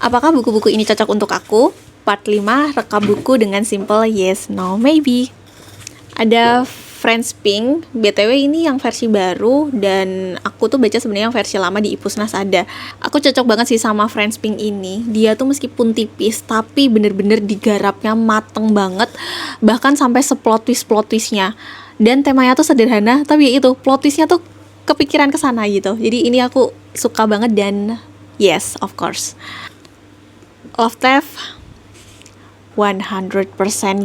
Apakah buku-buku ini cocok untuk aku? Part 5, rekap buku dengan simple yes, no, maybe. Ada Friends Pink, BTW ini yang versi baru, dan aku tuh baca sebenarnya yang versi lama di Ipusnas ada. Aku cocok banget sih sama Friends Pink ini. Dia tuh meskipun tipis, tapi bener-bener digarapnya mateng banget, bahkan sampai seplot twist-nya. Dan temanya tuh sederhana, tapi itu plot twistnya tuh kepikiran kesana gitu. Jadi ini aku suka banget dan yes, of course. Love Theft 100%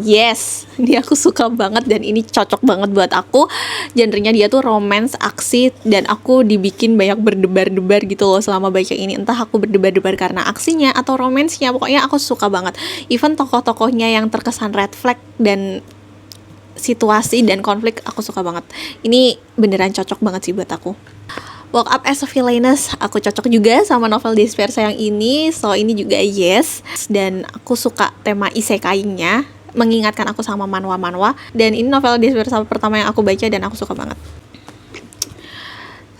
yes. Ini aku suka banget dan ini cocok banget buat aku. Genrenya dia tuh romance, aksi, dan aku dibikin banyak berdebar-debar gitu loh selama baca ini. Entah aku berdebar-debar karena aksinya atau romansnya, pokoknya aku suka banget. Even tokoh-tokohnya yang terkesan red flag dan situasi dan konflik aku suka banget. Ini beneran cocok banget sih buat aku. Woke Up as a Villainess, aku cocok juga sama novel Dispersa yang ini. So ini juga yes. Dan aku suka tema isekainya, mengingatkan aku sama manhwa-manhwa. Dan ini novel Dispersa pertama yang aku baca dan aku suka banget.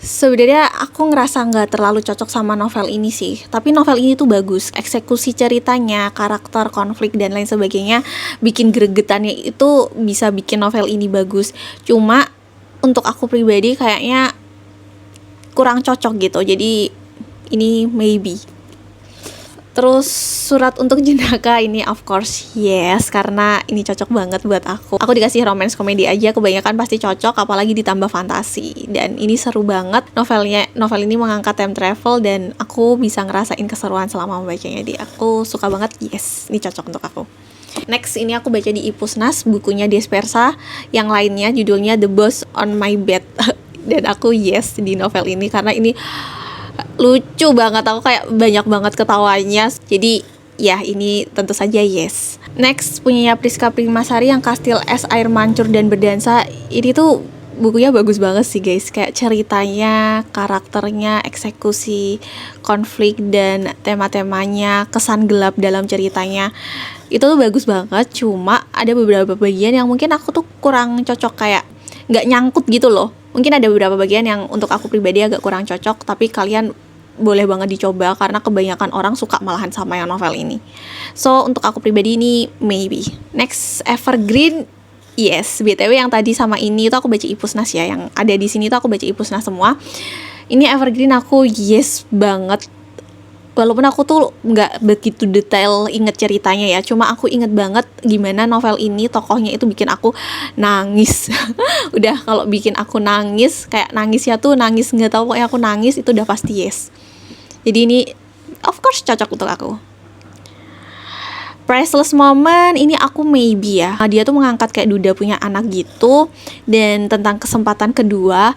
Sebenarnya aku ngerasa nggak terlalu cocok sama novel ini sih. Tapi novel ini tuh bagus. Eksekusi ceritanya, karakter, konflik, dan lain sebagainya, bikin gregetannya itu bisa bikin novel ini bagus. Cuma untuk aku pribadi kayaknya kurang cocok gitu, jadi ini maybe. Terus Surat untuk Jenaka ini of course yes, karena ini cocok banget buat aku. Aku dikasih romance komedi aja kebanyakan pasti cocok, apalagi ditambah fantasi. Dan ini seru banget novel ini mengangkat time travel dan aku bisa ngerasain keseruan selama membacanya. Jadi aku suka banget, yes, ini cocok untuk aku. Next, ini aku baca di Ipusnas bukunya Dispersa, yang lainnya judulnya The Boss on My Bed. Dan aku yes di novel ini karena ini lucu banget, aku kayak banyak banget ketawanya. Jadi ya ini tentu saja yes. Next, punyanya Priska Primasari yang Kastil Es Air Mancur dan Berdansa. Ini tuh bukunya bagus banget sih guys, kayak ceritanya, karakternya, eksekusi, konflik, dan tema-temanya, kesan gelap dalam ceritanya itu tuh bagus banget. Cuma ada beberapa bagian yang mungkin aku tuh kurang cocok, kayak nggak nyangkut gitu loh. Mungkin ada beberapa bagian yang untuk aku pribadi agak kurang cocok, tapi kalian boleh banget dicoba karena kebanyakan orang suka malahan sama yang novel ini. So untuk aku pribadi ini maybe. Next, Evergreen yes. BTW yang tadi sama ini itu aku baca Ipusnas ya, yang ada di sini tuh aku baca Ipusnas semua. Ini Evergreen aku yes banget. Walaupun aku tuh nggak begitu detail inget ceritanya ya, cuma aku inget banget gimana novel ini tokohnya itu bikin aku nangis. Udah kalau bikin aku nangis, kayak nangisnya tuh nangis nggak tahu, pokoknya aku nangis itu udah pasti yes. Jadi ini of course cocok untuk aku. Priceless Moment ini aku maybe ya. Dia tuh mengangkat kayak Duda punya anak gitu, dan tentang kesempatan kedua.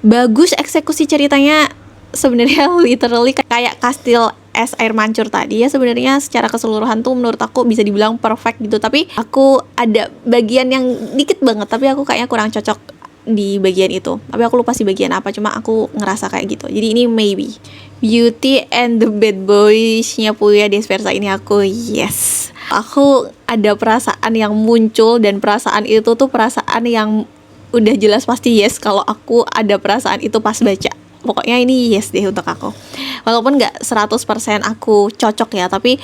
Bagus eksekusi ceritanya. Sebenarnya literally kayak Kastil Es Air Mancur tadi ya, sebenarnya secara keseluruhan tuh menurut aku bisa dibilang perfect gitu. Tapi aku ada bagian yang dikit banget, tapi aku kayaknya kurang cocok di bagian itu. Tapi aku lupa sih bagian apa, cuma aku ngerasa kayak gitu. Jadi ini maybe. Beauty and the Bad Boys-nya Puya Dispersa ini aku yes. Aku ada perasaan yang muncul, dan perasaan itu tuh perasaan yang udah jelas pasti yes kalau aku ada perasaan itu pas baca. Pokoknya ini yes deh untuk aku. Walaupun gak 100% aku cocok ya, tapi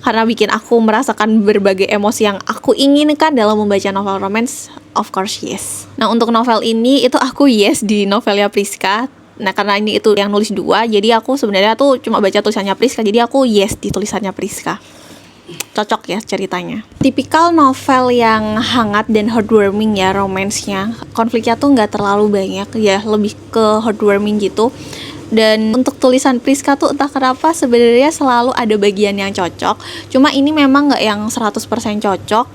karena bikin aku merasakan berbagai emosi yang aku inginkan dalam membaca novel romance, of course yes. Nah untuk novel ini itu aku yes di novelnya Priska. Nah karena ini itu yang nulis 2, jadi aku sebenarnya tuh cuma baca tulisannya Priska, jadi aku yes di tulisannya Priska. Cocok ya ceritanya. Tipikal novel yang hangat dan heartwarming ya, romansnya. Konfliknya tuh nggak terlalu banyak ya, lebih ke heartwarming gitu. Dan untuk tulisan Priska tuh entah kenapa sebenarnya selalu ada bagian yang cocok. Cuma ini memang nggak yang 100% cocok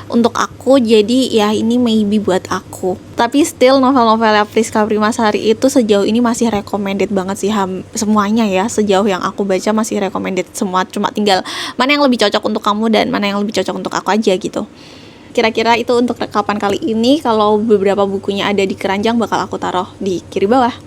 untuk aku, jadi ya ini maybe buat aku. Tapi still novel-novelnya Priska Primasari itu sejauh ini masih recommended banget sih, semuanya ya. Sejauh yang aku baca masih recommended semua. Cuma tinggal mana yang lebih cocok untuk kamu dan mana yang lebih cocok untuk aku aja gitu. Kira-kira itu untuk rekapan kali ini. Kalau beberapa bukunya ada di keranjang bakal aku taruh di kiri bawah.